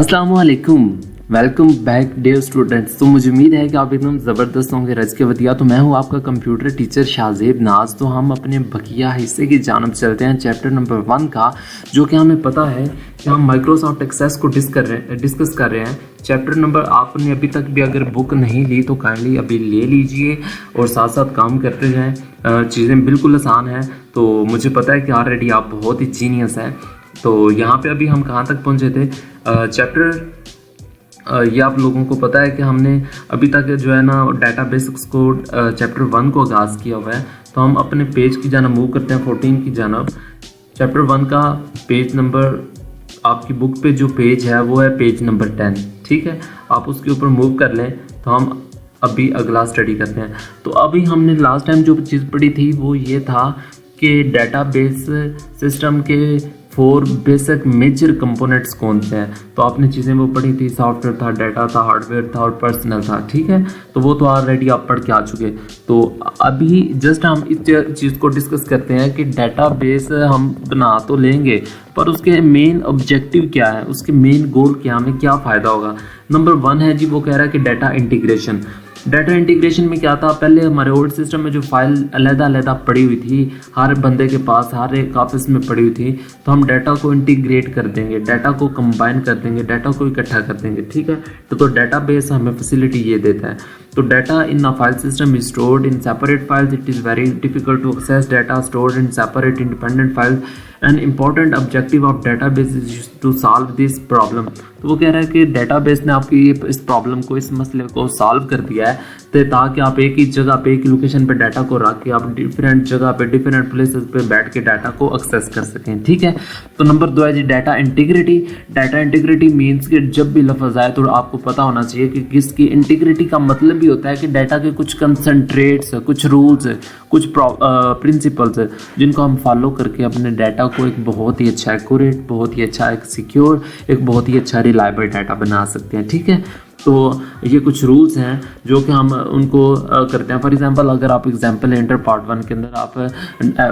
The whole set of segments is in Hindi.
अस्सलामुअलैकुम, वेलकम बैक डियर स्टूडेंट्स। तो मुझे उम्मीद है कि आप एकदम ज़बरदस्त होंगे रज के वतिया। तो मैं हूं आपका कंप्यूटर टीचर शाहजेब नाज। तो हम अपने बकिया हिस्से की जानब चलते हैं चैप्टर नंबर 1 का, जो कि हमें पता है कि हम माइक्रोसॉफ्ट एक्सेस को डिस्कस कर रहे हैं। चैप्टर नंबर आपने अभी तक भी अगर बुक नहीं ली तो काइंडली अभी ले लीजिए और साथ साथ काम करते जाएँ। चीज़ें बिल्कुल आसान हैं। तो मुझे पता है कि ऑलरेडी आप बहुत ही जीनियस हैं। तो यहाँ पे अभी हम कहाँ तक पहुँचे थे? ये आप लोगों को पता है कि हमने अभी तक जो है ना डेटाबेस को चैप्टर 1 को आगाज़ किया हुआ है। तो हम अपने पेज की जानब मूव करते हैं 14 की जानब। चैप्टर 1 का पेज नंबर, आपकी बुक पे जो पेज है वो है पेज नंबर 10, ठीक है। आप उसके ऊपर मूव कर लें तो हम अभी अगला स्टडी करते हैं। तो अभी हमने लास्ट टाइम जो चीज़ पढ़ी थी वो ये था कि डेटाबेस सिस्टम के 4 बेसिक मेजर कंपोनेंट्स कौन से हैं। तो आपने चीज़ें वो पढ़ी थी, सॉफ्टवेयर था, डाटा था, हार्डवेयर था और पर्सनल था, ठीक है। तो वो तो ऑलरेडी आप पढ़ के आ चुके। तो अभी जस्ट हम इस चीज़ को डिस्कस करते हैं कि डेटाबेस हम बना तो लेंगे पर उसके मेन ऑब्जेक्टिव क्या है, उसके मेन गोल क्या, हमें क्या फ़ायदा होगा। नंबर 1 है जी, वो कह रहा है कि डाटा इंटीग्रेशन। डाटा इंटीग्रेशन में क्या था, पहले हमारे ओल्ड सिस्टम में जो फाइल अलग-अलग पड़ी हुई थी, हर बंदे के पास हर एक ऑफिस में पड़ी हुई थी, तो हम डाटा को इंटीग्रेट कर देंगे, डाटा को कंबाइन कर देंगे, डाटा को इकट्ठा कर देंगे, ठीक है। तो डाटाबेस हमें फैसिलिटी ये देता है। तो data in a file system is stored in separate files. It is very difficult to access data stored in separate independent files. An important objective of database is to solve this problem. तो वो कह रहा है कि डाटाबेस ने आपकी इस प्रॉब्लम को, इस मसले को सॉल्व कर दिया है, तो ताकि आप एक ही जगह पे, एक ही लोकेशन पे डाटा को रख के आप डिफरेंट जगह पे, डिफरेंट प्लेसेस पे बैठ के डाटा को एक्सेस कर सकें, ठीक है। तो नंबर 2 है जी data integrity. Data integrity means कि जब भी लफ्ज़ आए तो आपको पता होना चाहिए कि किसकी इंटीग्रिटी का मतलब भी होता है कि डाटा के कुछ कंसंट्रेट्स, कुछ रूल्स, कुछ प्रिंसिपल्स जिनको हम फॉलो करके अपने डाटा को एक बहुत ही अच्छा एक्यूरेट, बहुत ही अच्छा एक सिक्योर, एक बहुत ही अच्छा रिलायबल डाटा बना सकते हैं, ठीक है। तो ये कुछ रूल्स हैं जो कि हम उनको करते हैं। फॉर एग्जांपल अगर आप एग्जांपल एंटर पार्ट 1 के अंदर आप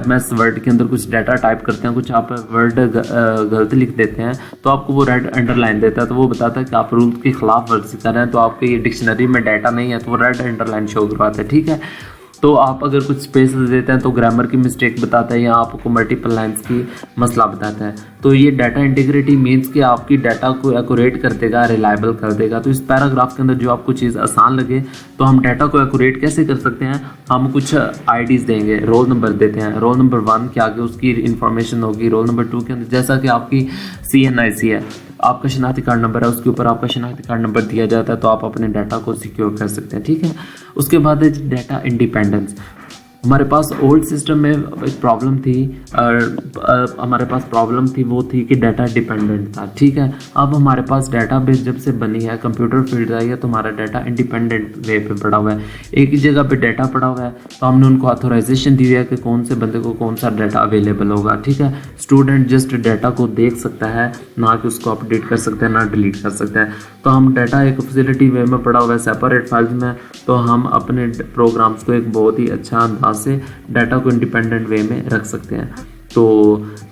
MS वर्ड के अंदर कुछ डाटा टाइप करते हैं, कुछ आप वर्ड गलत लिख देते हैं तो आपको वो रेड अंडरलाइन देता है। तो वो बताता है कि आप रूल्स के खिलाफ वर्जी कर रहे हैं, तो आपके ये डिक्शनरी में डाटा नहीं है, तो वो रेड अंडरलाइन शो करवाता है, ठीक है। तो आप अगर कुछ स्पेस देते हैं तो ग्रामर की मिस्टेक बताता है या आपको मल्टीपल लाइंस की मसला बताता है। तो ये डाटा इंटीग्रिटी मीन्स कि आपकी डाटा को एक्यूरेट कर देगा, रिलायबल कर देगा। तो इस पैराग्राफ के अंदर जो आपको चीज़ आसान लगे, तो हम डाटा को एक्यूरेट कैसे कर सकते हैं, हम कुछ IDs देंगे, रोल नंबर देते हैं। रोल नंबर 1 के आगे उसकी इंफॉर्मेशन होगी। रोल नंबर 2 के अंदर जैसा कि आपकी CNIC है, आपका शनाख्ती कार्ड नंबर है, उसके ऊपर आपका शनाख्ती कार्ड नंबर दिया जाता है, तो आप अपने डाटा को सिक्योर कर सकते हैं, ठीक है। उसके बाद है डाटा इंडिपेंडेंस। हमारे पास ओल्ड सिस्टम में एक प्रॉब्लम थी, हमारे पास प्रॉब्लम थी वो थी कि डाटा डिपेंडेंट था, ठीक है। अब हमारे पास डाटाबेस जब से बनी है, कंप्यूटर फील्ड आई है, तो हमारा डाटा इंडिपेंडेंट वे पे पड़ा हुआ है, एक ही जगह पे डाटा पड़ा हुआ है। तो हमने उनको ऑथोराइजेशन दी है कि कौन से बंदे को कौन सा डाटा अवेलेबल होगा, ठीक है। स्टूडेंट जस्ट डाटा को देख सकता है, ना कि उसको अपडेट कर सकता है, ना डिलीट कर सकता है। तो हम डाटा एक फैसिलिटी वे में पड़ा हुआ है सेपरेट फाइल्स में, तो हम अपने प्रोग्राम्स को एक बहुत ही अच्छा अंदाज से डाटा को इंडिपेंडेंट वे में रख सकते हैं। तो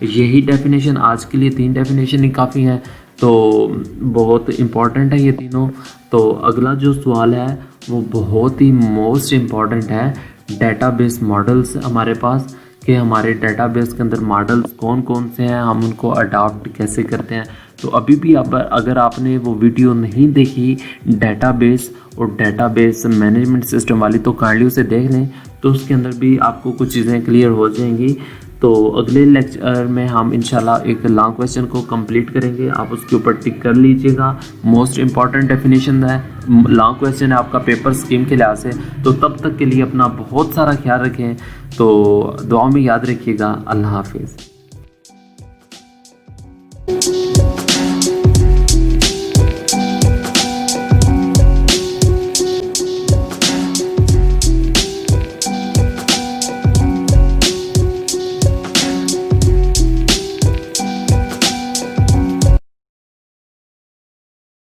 यही डेफिनेशन आज के लिए, 3 डेफिनेशन ही काफ़ी है, तो बहुत इम्पॉर्टेंट है ये तीनों। तो अगला जो सवाल है वो बहुत ही मोस्ट इम्पॉर्टेंट है, डेटाबेस मॉडल्स हमारे पास, कि हमारे डेटाबेस के अंदर मॉडल्स कौन कौन से हैं, हम उनको अडॉप्ट कैसे करते हैं। तो अभी भी अगर आपने वो वीडियो नहीं देखी डेटाबेस और डेटाबेस मैनेजमेंट सिस्टम वाली, तो काइंडली उसे देख लें, तो उसके अंदर भी आपको कुछ चीज़ें क्लियर हो जाएंगी। तो अगले लेक्चर में हम इंशाल्लाह एक लॉन्ग क्वेश्चन को कंप्लीट करेंगे, आप उसके ऊपर टिक कर लीजिएगा। मोस्ट इंपॉर्टेंट डेफिनेशन है, लॉन्ग क्वेश्चन है आपका पेपर स्कीम के लिहाज से। तो तब तक के लिए अपना बहुत सारा ख्याल रखें, तो दुआ में याद रखिएगा। अल्लाह हाफिज़।